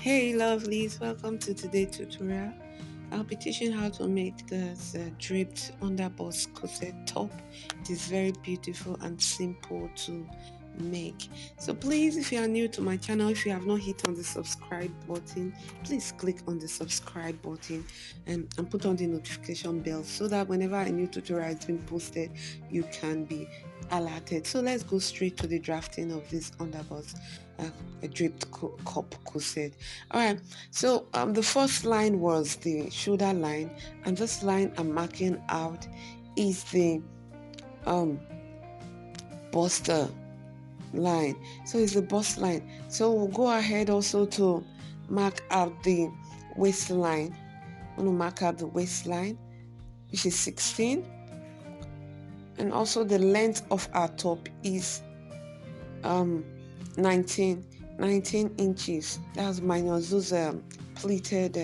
Hey lovelies, welcome to today's tutorial. I'll be teaching how to make this draped underbust corset top. It is very beautiful and simple to make. So please, if you are new to my channel, if you have not hit on the subscribe button, please click on the subscribe button and put on the notification bell so that whenever a new tutorial is being posted, you can be alerted. So let's go straight to the drafting of this underbust a draped cup corset. All right, so the first line was the shoulder line, and this line I'm marking out is the um buster line. So it's the bust line. So we'll go ahead also to mark out the waistline. I'm going to mark out the waistline, which is 16, and also the length of our top is um 19 inches. That's minus those pleated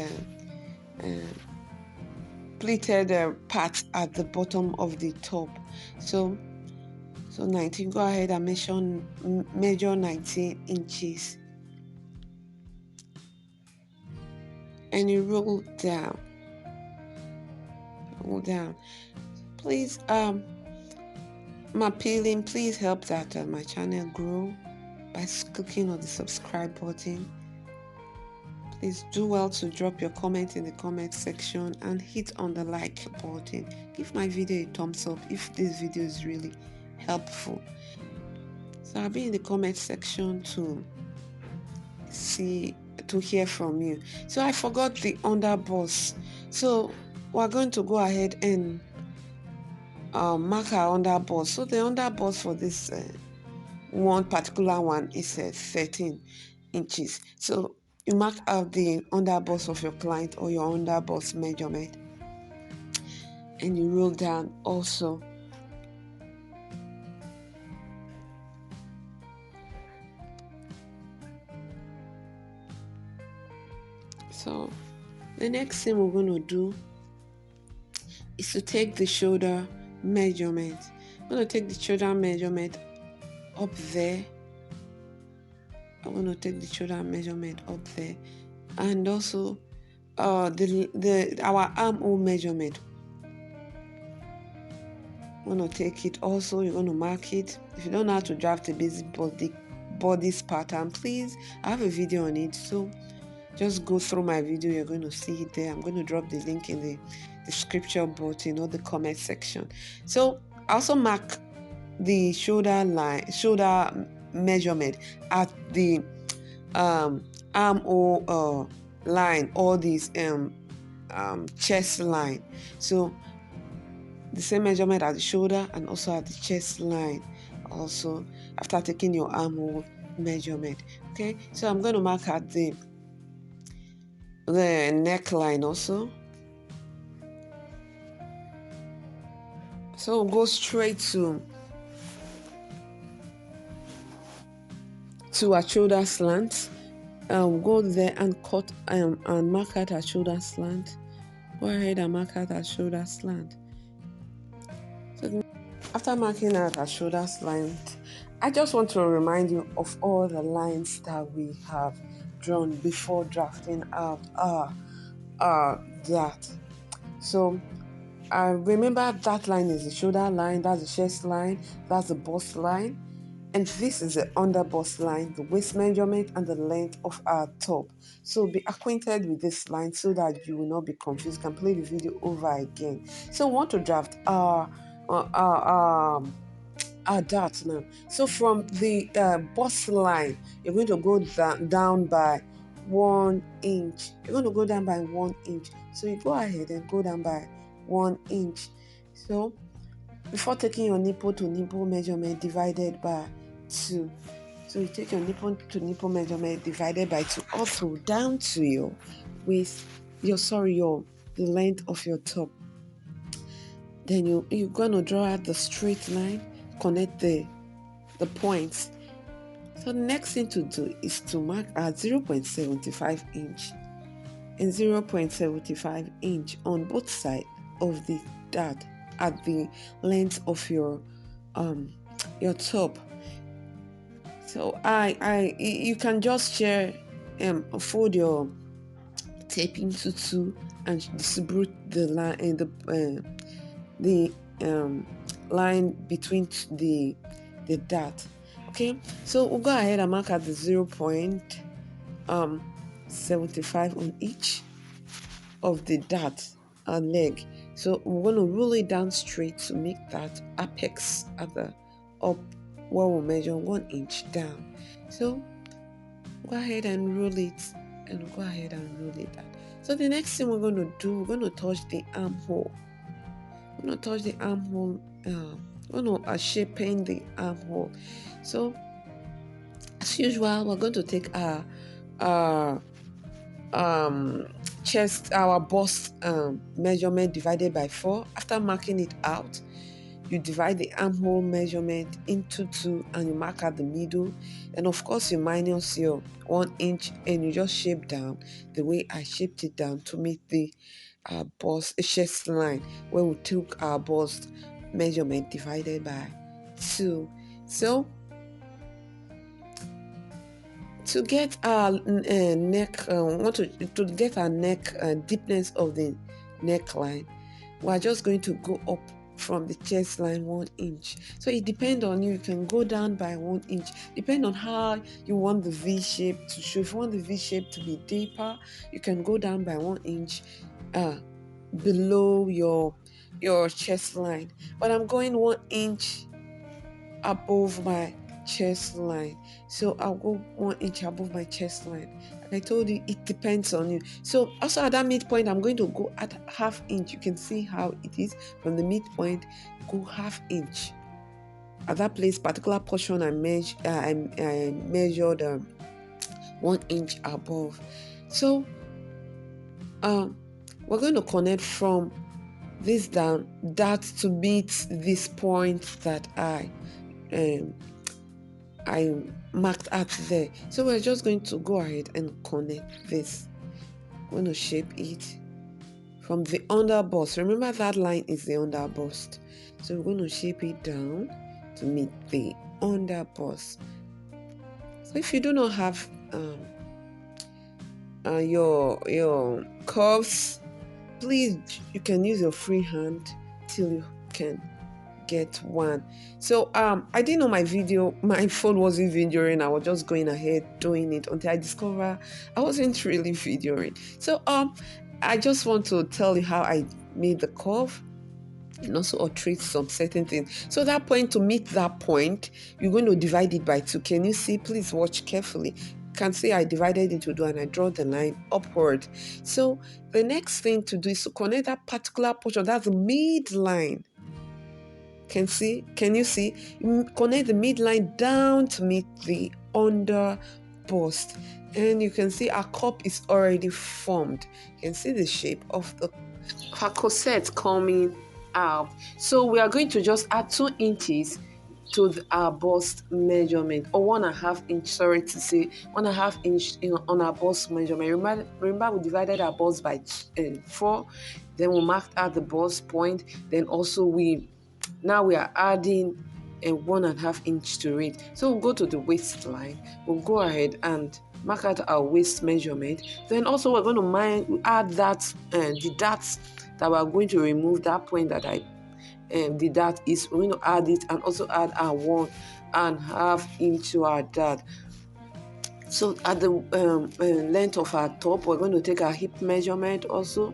parts at the bottom of the top. So 19, go ahead and measure 19 inches and you roll down. Please my peeling, please help that my channel grow by clicking on the subscribe button. Please do well to drop your comment in the comment section and hit on the like button. Give my video a thumbs up if this video is really helpful. So I'll be in the comment section to hear from you. So I forgot the underbust. So we're going to go ahead and mark our underbust. So the underbust for this one particular one is 13 inches. So you mark out the underbust of your client or your underbust measurement and you roll down also. So the next thing we're going to do is to take the shoulder measurement. I'm going to take the shoulder measurement up there. I'm going to take the shoulder measurement up there, and also our armhole measurement. I'm going to take it also. You're going to mark it. If you don't know how to draft a basic bodice pattern, please, I have a video on it, so just go through my video. You're going to see it there. I'm going to drop the link in the description button or the comment section. So I also mark the shoulder measurement at the armhole line, or this chest line. So the same measurement at the shoulder and also at the chest line, also after taking your armhole measurement. Okay, so I'm going to mark at the neckline also. So we'll go straight to our shoulder slant. Go there and cut and mark out our shoulder slant. Go ahead and mark out our shoulder slant. So after marking out our shoulder slant, I just want to remind you of all the lines that we have drawn before drafting out that. So remember that line is the shoulder line, that's the chest line, that's the bust line, and this is the underbust line, the waist measurement and the length of our top. So be acquainted with this line so that you will not be confused. You can play the video over again. So we want to draft our dart now. So from the bust line, you're going to go down by 1 inch. You're going to go down by 1 inch. So you go ahead and go down by 1 inch. So before taking your nipple to nipple measurement divided by 2. So you take your nipple to nipple measurement divided by 2 all through down to your waist, the length of your top. Then you're going to draw out the straight line, connect the points. So the next thing to do is to mark at 0.75 inch and 0.75 inch on both sides of the dart at the length of your top. So you can just share fold your tape into two and distribute the line and the line between the dart. Okay, so we'll go ahead and mark at the 0.75 on each of the dart leg. So we're going to roll it down straight to make that apex at the up where we'll measure 1 inch down. So go ahead and roll it, and go ahead and roll it down. So the next thing we're going to do, we're going to touch the armhole. We're going to touch the armhole. We're going to shape-paint the armhole. So as usual, we're going to take our chest, our bust measurement divided by 4. After marking it out, you divide the armhole measurement into 2 and you mark at the middle. And of course, you minus your 1 inch and you just shape down the way I shaped it down to meet the bust chest line where we took our bust measurement divided by 2. So to get our neck, to get our neck deepness of the neckline, we're just going to go up from the chest line 1 inch. So it depends on you. You can go down by 1 inch. Depend on how you want the V shape to show. If you want the V shape to be deeper, you can go down by 1 inch below your chest line. But I'm going 1 inch above my chest line. So I'll go 1 inch above my chest line. Like I told you, it depends on you. So also at that midpoint, I'm going to go at ½ inch. You can see how it is from the midpoint. Go ½ inch. At that place, particular portion I measured 1 inch above. So we're going to connect from this down, that to meet this point that I marked out there. So we're just going to go ahead and connect this. I'm going to shape it from the under bust. Remember that line is the under bust. So we're going to shape it down to meet the under bust. So if you do not have your curves, please, you can use your free hand till you can get one. So I didn't know my phone wasn't videoing. I was just going ahead doing it until I discovered I wasn't really videoing. So I just want to tell you how I made the curve and also illustrate some certain things. So that point, to meet that point, you're going to divide it by 2. Can you see? Please watch carefully. You can see I divided into 2 and I draw the line upward. So the next thing to do is to connect that particular portion. That's the midline. Can you see? Connect the midline down to meet the under bust. And you can see our cup is already formed. You can see the shape of our corset coming out. So we are going to just add 2 inches to our bust measurement, or 1.5 inch, sorry to say, 1.5 inch on our bust measurement. Remember we divided our bust by 4, then we marked out the bust point, then also now we are adding a 1.5 inch to it. So we'll go to the waistline. We'll go ahead and mark out our waist measurement. Then also we're going to add that the darts that we're going to remove, that point that the dart is, we're going to add it and also add our 1.5 inch to our dart. So at the length of our top, we're going to take our hip measurement also.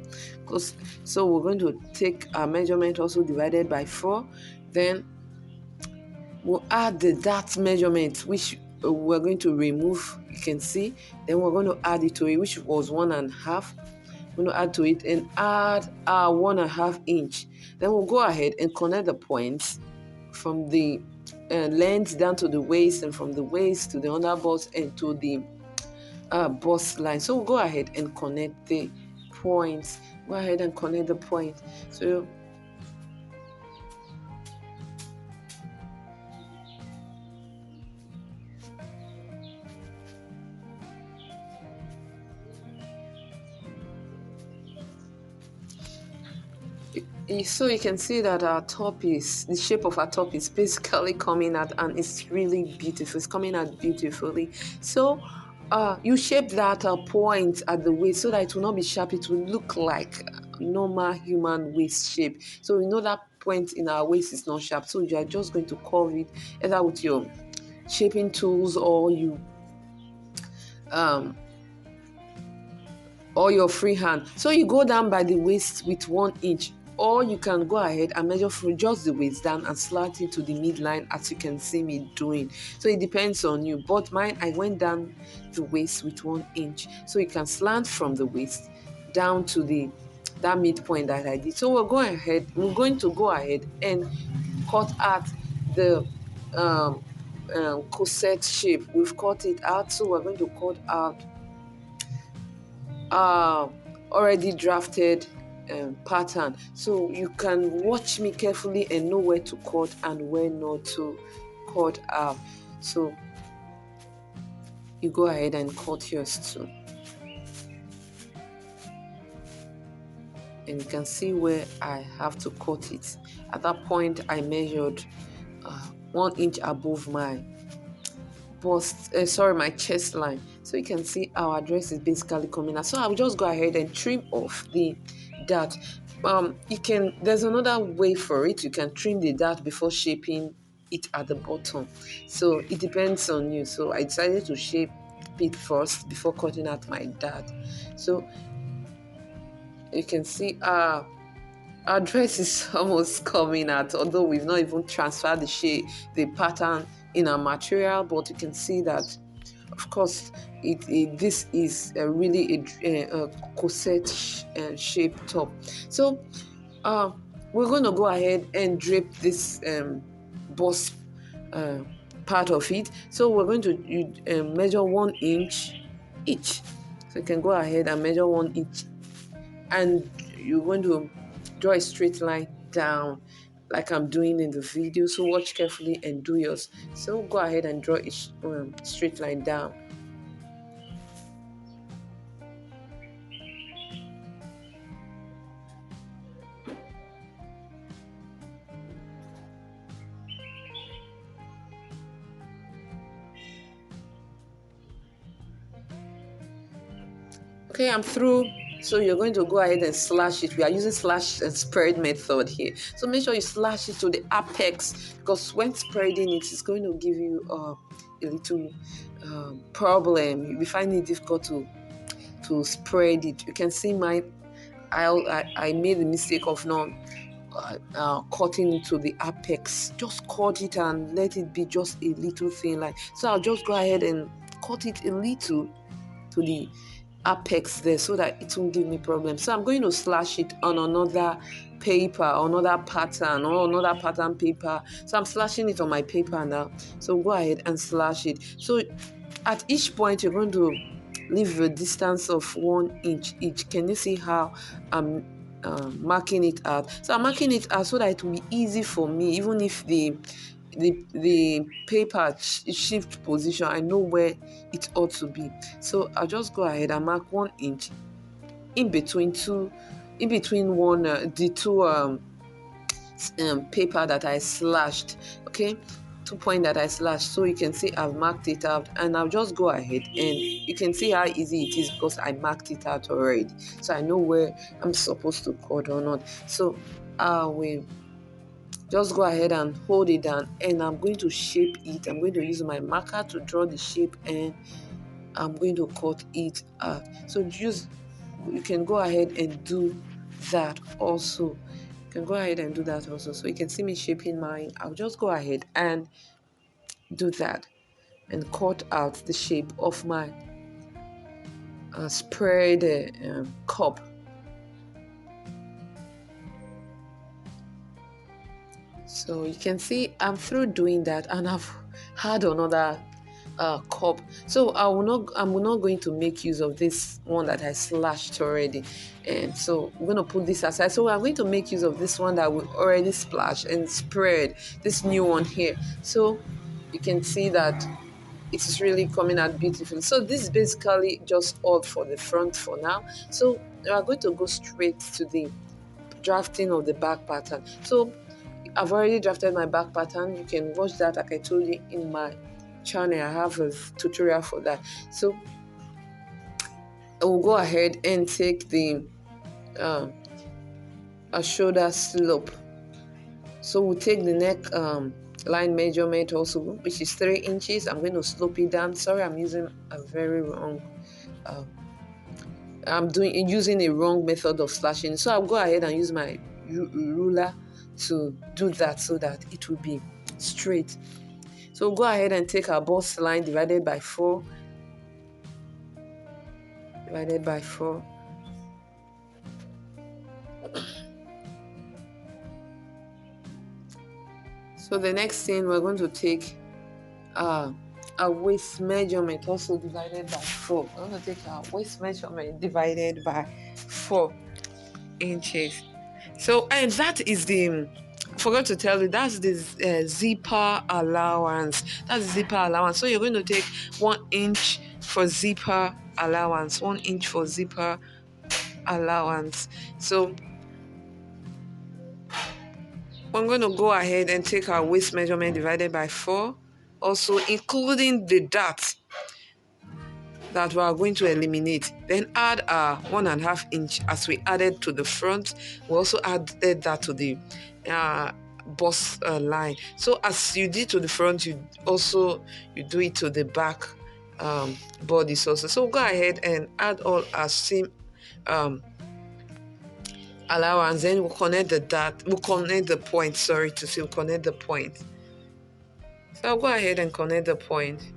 So we're going to take our measurement also divided by 4. Then we'll add the dart measurement, which we're going to remove. You can see. Then we're going to add it to it, which was 1.5. We're going to add to it and add our 1.5 inch. Then we'll go ahead and connect the points from the length down to the waist, and from the waist to the under bust and to the bust line. So we'll go ahead and connect the points. Go ahead and connect the point. So you can see that the shape of our top is basically coming out, and it's really beautiful. It's coming out beautifully. So you shape that point at the waist so that it will not be sharp. It will look like normal human waist shape. So you know that point in our waist is not sharp. So you are just going to curve it either with your shaping tools um, or your free hand. So you go down by the waist with 1 inch, or you can go ahead and measure from just the waist down and slant it to the midline, as you can see me doing. So it depends on you, but mine, I went down the waist with 1 inch, so you can slant from the waist down to that midpoint that I did. So we're going to go ahead and cut out the corset shape. We've cut it out, so we're going to cut out already drafted pattern. So you can watch me carefully and know where to cut and where not to cut out. So you go ahead and cut yours too. And you can see where I have to cut it. At that point, I measured 1 inch above my my chest line. So you can see our dress is basically coming out. So I'll just go ahead and trim off the dart. There's another way for it. You can trim the dart before shaping it at the bottom. So it depends on you. So I decided to shape it first before cutting out my dart. So you can see our dress is almost coming out, although we've not even transferred the pattern in our material, but you can see that, of course, this is really a corset shape top. So we're going to go ahead and drape this bust part of it. So we're going to measure 1 inch each. So you can go ahead and measure 1 inch, and you're going to draw a straight line down like I'm doing in the video. So watch carefully and do yours. So go ahead and draw a straight line down. Okay, I'm through. So you're going to go ahead and slash it. We are using slash and spread method here. So make sure you slash it to the apex, because when spreading it, it's going to give you a little problem. You'll be finding it difficult to spread it. You can see I made the mistake of not cutting it to the apex. Just cut it and let it be just a little thin line. So I'll just go ahead and cut it a little to the apex there so that it won't give me problems. So I'm going to slash it on another paper, another pattern, or another pattern paper. So I'm slashing it on my paper now. So go ahead and slash it. So at each point, you're going to leave a distance of 1 inch each. Can you see how I'm marking it out? So I'm marking it out so that it will be easy for me, even if the paper shift position, I know where it ought to be. So I'll just go ahead and mark 1 inch in between the two paper that I slashed. Okay, 2 point that I slashed. So you can see I've marked it out, and I'll just go ahead, and you can see how easy it is because I marked it out already. So I know where I'm supposed to cut or not. So I will just go ahead and hold it down, and I'm going to shape it. I'm going to use my marker to draw the shape, and I'm going to cut it out. So you can go ahead and do that also. You can go ahead and do that also. So you can see me shaping mine. I'll just go ahead and do that and cut out the shape of my spread cup. So you can see I'm through doing that, and I've had another cup. So I'm not going to make use of this one that I slashed already, and so I'm going to put this aside. So I'm going to make use of this one that we already splashed and spread, this new one here. So you can see that it is really coming out beautiful. So this is basically just all for the front for now. So we are going to go straight to the drafting of the back pattern. So I've already drafted my back pattern. You can watch that, like I told you, in my channel. I have a tutorial for that. So I will go ahead and take the uh, a shoulder slope. So we'll take the neck line measurement also, which is 3 inches. I'm going to slope it down. Sorry, I'm using a very wrong um, I'm using a wrong method of slashing. So I'll go ahead and use my ruler to do that so that it will be straight. So go ahead and take our bust line divided by 4. Divided by 4. So the next thing we're going to take a waist measurement also divided by 4. We're going to take our waist measurement divided by 4 inches. So, and that is I forgot to tell you, that's the zipper allowance. That's the zipper allowance. So you're going to take 1 inch for zipper allowance, 1 inch for zipper allowance. So I'm going to go ahead and take our waist measurement divided by 4, also including the dart that we are going to eliminate. Then add our 1.5 inch as we added to the front. We also added that to the bust line. So as you did to the front, you do it to the back bodies also. So go ahead and add all our same allowance. Then we'll connect the point. We'll connect the point. So I'll go ahead and connect the point.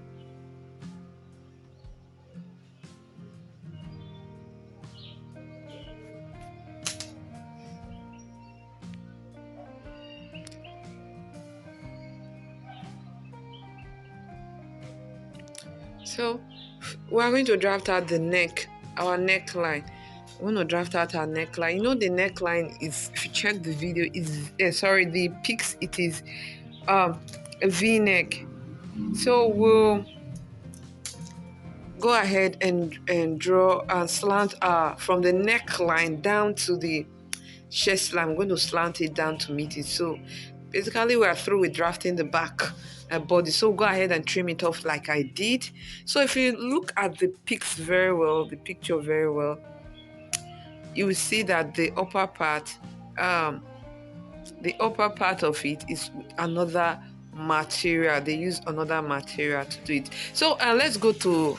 So we're going to draft out the neck, our neckline. We're going to draft out our neckline. You know, the neckline is, if you check the video, the pics, it is a V-neck. So we'll go ahead and draw and slant from the neckline down to the chest line. I'm going to slant it down to meet it. So basically we are through with drafting the back body. So go ahead and trim it off like I did. So if you look at the picture very well, you will see that the upper part of it is another material. They use another material to do it. So let's go to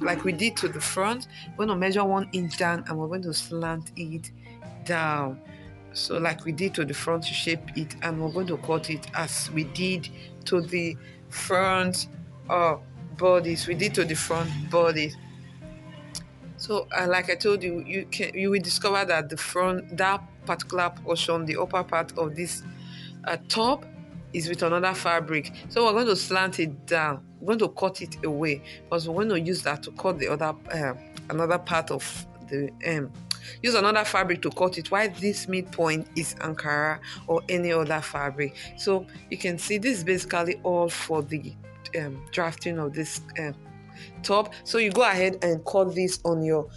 like we did to the front. We're going to measure 1 inch down and we're going to slant it down. So like we did to the front to shape it, and we're going to cut it as we did to the front bodies. We did to the front bodies. So like I told you, you will discover that that particular portion, the upper part of this top, is with another fabric. So we're going to slant it down. We're going to cut it away because we're going to use that to cut the other another part of the use another fabric to cut it, while this midpoint is Ankara or any other fabric. So you can see this is basically all for the drafting of this top. So you go ahead and cut this on your